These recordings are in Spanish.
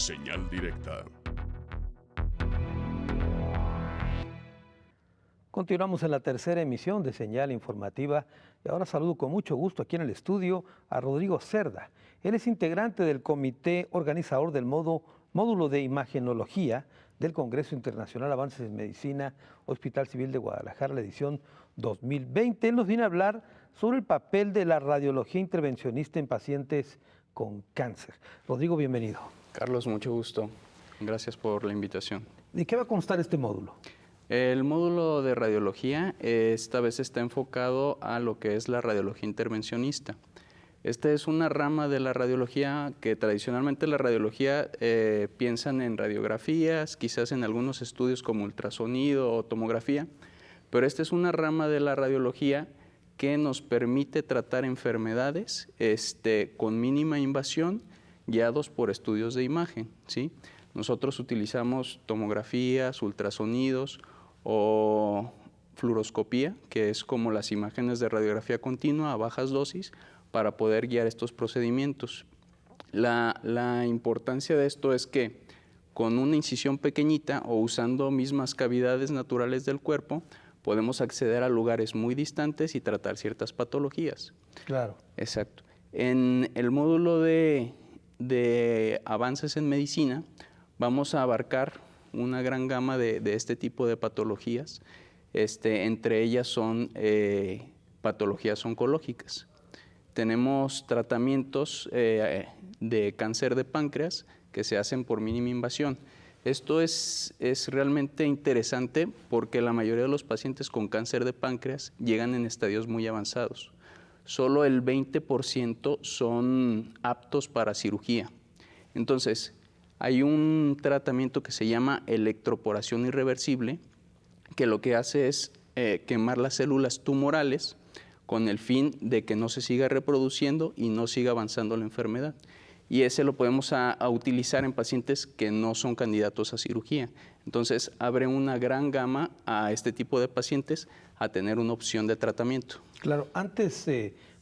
Señal directa. Continuamos en la tercera emisión de Señal Informativa y ahora saludo con mucho gusto aquí en el estudio a Rodrigo Cerda. Él es integrante del comité organizador del módulo de imagenología del Congreso Internacional Avances en Medicina, Hospital Civil de Guadalajara, la edición 2020. Él nos viene a hablar sobre el papel de la radiología intervencionista en pacientes con cáncer. Rodrigo, bienvenido. Carlos, mucho gusto. Gracias por la invitación. ¿De qué va a constar este módulo? El módulo de radiología esta vez está enfocado a lo que es la radiología intervencionista. Esta es una rama de la radiología que tradicionalmente la radiología piensan en radiografías, quizás en algunos estudios como ultrasonido o tomografía, pero esta es una rama de la radiología que nos permite tratar enfermedades con mínima invasión, guiados por estudios de imagen, ¿sí? Nosotros utilizamos tomografías, ultrasonidos o fluoroscopía, que es como las imágenes de radiografía continua a bajas dosis, para poder guiar estos procedimientos. La importancia de esto es que con una incisión pequeñita o usando mismas cavidades naturales del cuerpo, podemos acceder a lugares muy distantes y tratar ciertas patologías. Claro. Exacto. En el módulo de avances en medicina, vamos a abarcar una gran gama de este tipo de patologías. Entre ellas son patologías oncológicas. Tenemos tratamientos de cáncer de páncreas que se hacen por mínima invasión. Esto es realmente interesante porque la mayoría de los pacientes con cáncer de páncreas llegan en estadios muy avanzados. Solo el 20% son aptos para cirugía. Entonces, hay un tratamiento que se llama electroporación irreversible, que lo que hace es quemar las células tumorales con el fin de que no se siga reproduciendo y no siga avanzando la enfermedad. Y ese lo podemos utilizar en pacientes que no son candidatos a cirugía. Entonces, abre una gran gama a este tipo de pacientes a tener una opción de tratamiento. Claro, antes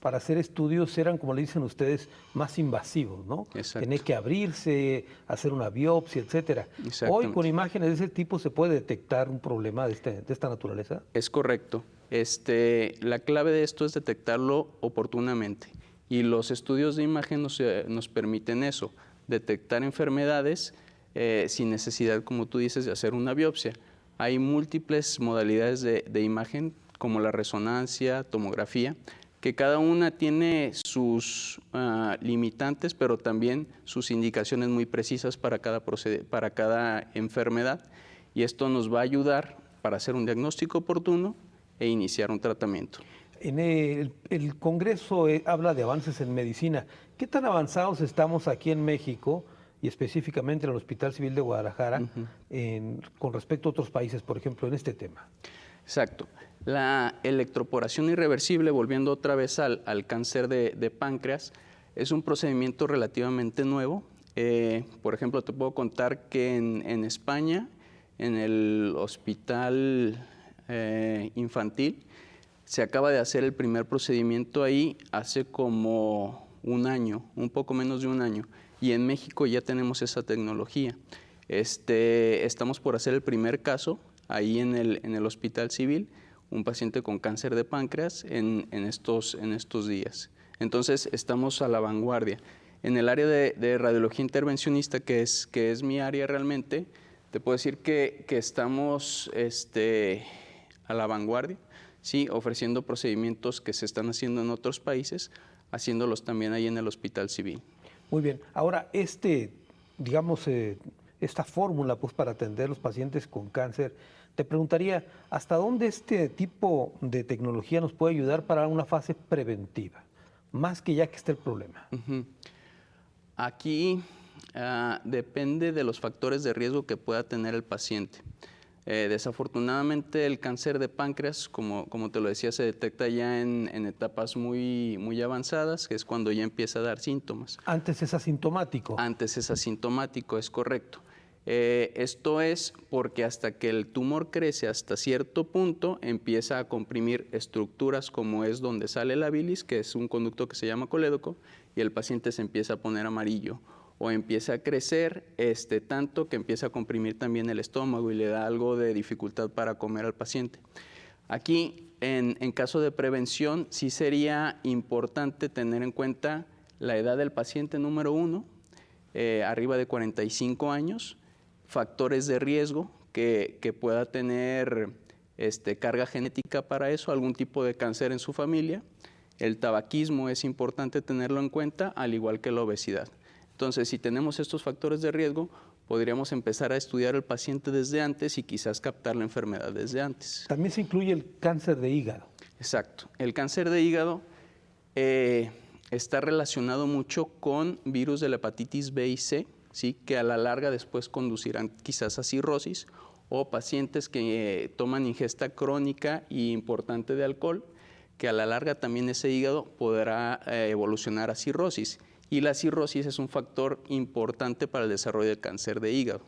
para hacer estudios eran, como le dicen ustedes, más invasivos, ¿no? Exacto. Tener que abrirse, hacer una biopsia, etcétera. Hoy con imágenes de ese tipo se puede detectar un problema de esta naturaleza. Es correcto. La clave de esto es detectarlo oportunamente. Y los estudios de imagen nos permiten eso, detectar enfermedades sin necesidad, como tú dices, de hacer una biopsia. Hay múltiples modalidades de imagen, como la resonancia, tomografía, que cada una tiene sus limitantes, pero también sus indicaciones muy precisas para cada enfermedad. Y esto nos va a ayudar para hacer un diagnóstico oportuno e iniciar un tratamiento. En el Congreso habla de avances en medicina. ¿Qué tan avanzados estamos aquí en México y específicamente en el Hospital Civil de Guadalajara con respecto a otros países, por ejemplo, en este tema? Exacto. La electroporación irreversible, volviendo otra vez al cáncer de páncreas, es un procedimiento relativamente nuevo. Por ejemplo, te puedo contar que en España, en el Hospital Infantil, se acaba de hacer el primer procedimiento ahí hace como un año, un poco menos de un año. Y en México ya tenemos esa tecnología. Estamos por hacer el primer caso ahí en el Hospital Civil, un paciente con cáncer de páncreas en estos días. Entonces, estamos a la vanguardia. En el área de radiología intervencionista, que es mi área realmente, te puedo decir que estamos a la vanguardia, sí, ofreciendo procedimientos que se están haciendo en otros países, haciéndolos también ahí en el Hospital Civil. Muy bien. Ahora, esta fórmula pues, para atender a los pacientes con cáncer, te preguntaría, ¿hasta dónde este tipo de tecnología nos puede ayudar para una fase preventiva, más que ya que esté el problema? Aquí depende de los factores de riesgo que pueda tener el paciente. Desafortunadamente el cáncer de páncreas, como te lo decía, se detecta ya en etapas muy, muy avanzadas, que es cuando ya empieza a dar síntomas. Antes es asintomático. Antes es asintomático, es correcto. Esto es porque hasta que el tumor crece hasta cierto punto, empieza a comprimir estructuras como es donde sale la bilis, que es un conducto que se llama colédoco, y el paciente se empieza a poner amarillo o empieza a crecer tanto que empieza a comprimir también el estómago y le da algo de dificultad para comer al paciente. Aquí, en caso de prevención, sí sería importante tener en cuenta la edad del paciente número 1, arriba de 45 años, factores de riesgo que pueda tener carga genética para eso, algún tipo de cáncer en su familia. El tabaquismo es importante tenerlo en cuenta, al igual que la obesidad. Entonces, si tenemos estos factores de riesgo, podríamos empezar a estudiar al paciente desde antes y quizás captar la enfermedad desde antes. También se incluye el cáncer de hígado. Exacto. El cáncer de hígado está relacionado mucho con virus de la hepatitis B y C, ¿sí? Que a la larga después conducirán quizás a cirrosis, o pacientes que toman ingesta crónica y importante de alcohol, que a la larga también ese hígado podrá evolucionar a cirrosis. Y la cirrosis es un factor importante para el desarrollo del cáncer de hígado.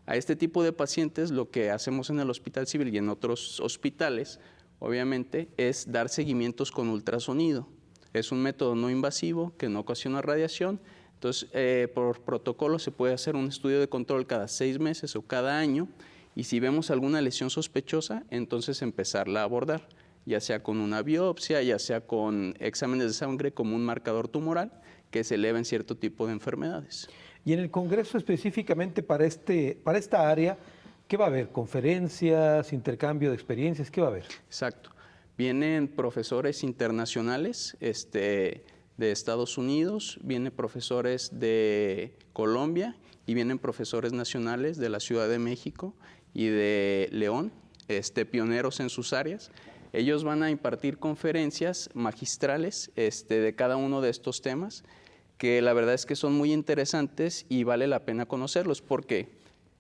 A este tipo de pacientes lo que hacemos en el Hospital Civil y en otros hospitales, obviamente, es dar seguimientos con ultrasonido. Es un método no invasivo que no ocasiona radiación. Entonces, por protocolo se puede hacer un estudio de control cada 6 meses o cada año, y si vemos alguna lesión sospechosa, entonces empezarla a abordar, ya sea con una biopsia, ya sea con exámenes de sangre como un marcador tumoral, que se eleven cierto tipo de enfermedades. Y en el Congreso específicamente para esta área, ¿qué va a haber? ¿Conferencias, intercambio de experiencias? ¿Qué va a haber? Exacto. Vienen profesores internacionales de Estados Unidos, vienen profesores de Colombia y vienen profesores nacionales de la Ciudad de México y de León, pioneros en sus áreas. Ellos van a impartir conferencias magistrales de cada uno de estos temas, que la verdad es que son muy interesantes y vale la pena conocerlos porque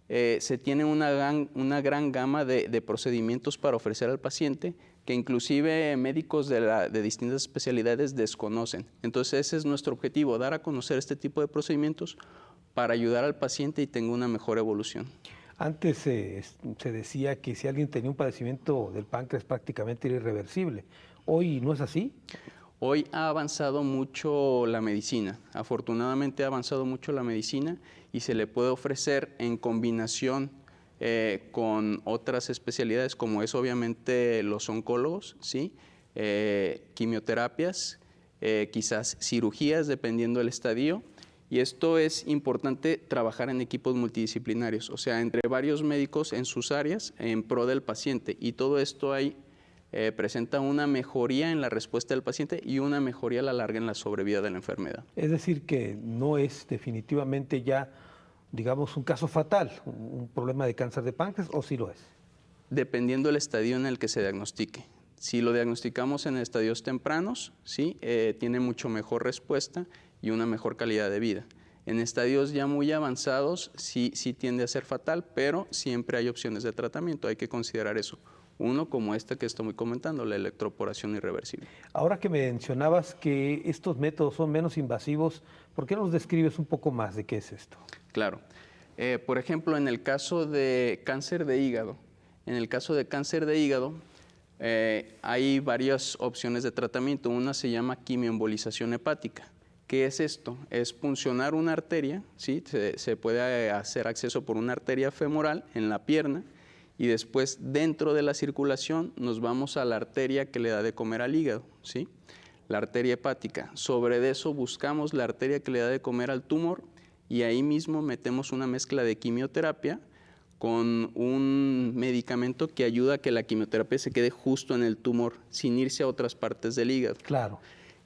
se tiene una gran gama de procedimientos para ofrecer al paciente que inclusive médicos de distintas especialidades desconocen. Entonces ese es nuestro objetivo, dar a conocer este tipo de procedimientos para ayudar al paciente y tenga una mejor evolución. Antes se decía que si alguien tenía un padecimiento del páncreas prácticamente era irreversible. ¿Hoy no es así? Hoy ha avanzado mucho la medicina, afortunadamente ha avanzado mucho la medicina y se le puede ofrecer en combinación con otras especialidades como es obviamente los oncólogos, ¿sí? Quimioterapias, quizás cirugías dependiendo del estadio. Y esto es importante trabajar en equipos multidisciplinarios, o sea, entre varios médicos en sus áreas en pro del paciente. Y todo esto ahí presenta una mejoría en la respuesta del paciente y una mejoría a la larga en la sobrevida de la enfermedad. Es decir, que no es definitivamente ya, digamos, un caso fatal, un problema de cáncer de páncreas, ¿o sí lo es? Dependiendo del estadio en el que se diagnostique. Si lo diagnosticamos en estadios tempranos, ¿sí? Tiene mucho mejor respuesta y una mejor calidad de vida. En estadios ya muy avanzados sí tiende a ser fatal, pero siempre hay opciones de tratamiento, hay que considerar eso. Uno como este que estoy comentando, la electroporación irreversible. Ahora que mencionabas que estos métodos son menos invasivos, ¿por qué nos describes un poco más de qué es esto? Claro. Por ejemplo, en el caso de cáncer de hígado, hay varias opciones de tratamiento. Una se llama quimioembolización hepática. ¿Qué es esto? Es puncionar una arteria, ¿sí? Se puede hacer acceso por una arteria femoral en la pierna y después dentro de la circulación nos vamos a la arteria que le da de comer al hígado, ¿sí? La arteria hepática. Sobre eso buscamos la arteria que le da de comer al tumor y ahí mismo metemos una mezcla de quimioterapia con un medicamento que ayuda a que la quimioterapia se quede justo en el tumor, sin irse a otras partes del hígado. Claro.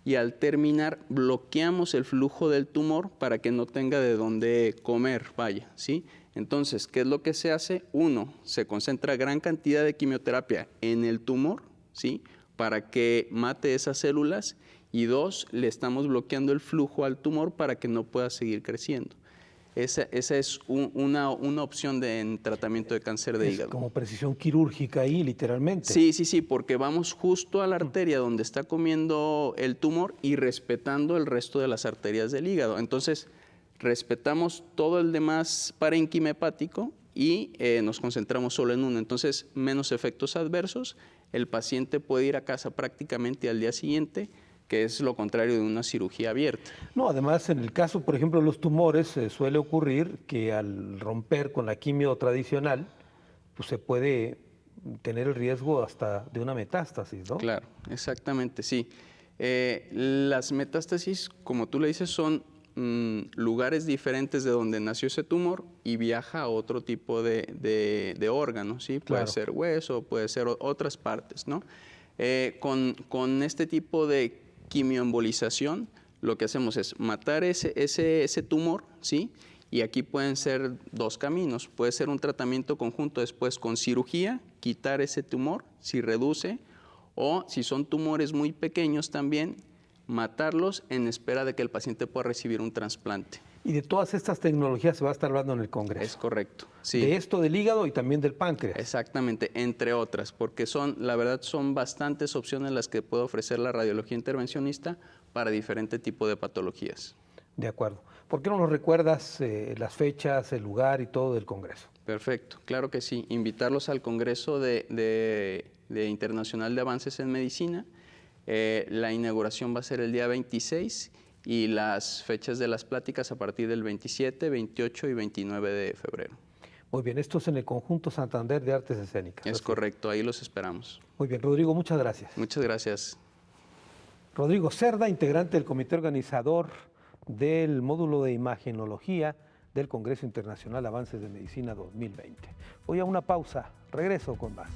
Y al terminar bloqueamos el flujo del tumor para que no tenga de dónde comer, vaya, ¿sí? Entonces, ¿qué es lo que se hace? Uno, se concentra gran cantidad de quimioterapia en el tumor, ¿sí? Para que mate esas células. Y dos, le estamos bloqueando el flujo al tumor para que no pueda seguir creciendo. Esa es una opción en tratamiento de cáncer de hígado. Como precisión quirúrgica ahí, literalmente. Sí, porque vamos justo a la arteria donde está comiendo el tumor y respetando el resto de las arterias del hígado. Entonces, respetamos todo el demás parénquima hepático y nos concentramos solo en uno. Entonces, menos efectos adversos. El paciente puede ir a casa prácticamente al día siguiente que es lo contrario de una cirugía abierta. No, además, en el caso, por ejemplo, de los tumores, suele ocurrir que al romper con la quimio tradicional, pues se puede tener el riesgo hasta de una metástasis, ¿no? Claro, exactamente, sí. Las metástasis, como tú le dices, son lugares diferentes de donde nació ese tumor y viaja a otro tipo de órgano, ¿sí? Puede Claro. ser hueso, puede ser otras partes, ¿no? Con este tipo de quimioembolización, lo que hacemos es matar ese tumor, ¿sí? Y aquí pueden ser dos caminos. Puede ser un tratamiento conjunto después con cirugía, quitar ese tumor, si reduce, o si son tumores muy pequeños también, matarlos en espera de que el paciente pueda recibir un trasplante. Y de todas estas tecnologías se va a estar hablando en el Congreso. Es correcto, sí. De esto del hígado y también del páncreas. Exactamente, entre otras, porque la verdad son bastantes opciones las que puede ofrecer la radiología intervencionista para diferente tipo de patologías. De acuerdo. ¿Por qué no nos recuerdas las fechas, el lugar y todo del Congreso? Perfecto, claro que sí. Invitarlos al Congreso de Internacional de Avances en Medicina. La inauguración va a ser el día 26 y las fechas de las pláticas a partir del 27, 28 y 29 de febrero. Muy bien, esto es en el Conjunto Santander de Artes Escénicas. Es correcto, ahí los esperamos. Muy bien, Rodrigo, muchas gracias. Muchas gracias. Rodrigo Cerda, integrante del comité organizador del módulo de imagenología del Congreso Internacional Avances de Medicina 2020. Voy a una pausa, regreso con más.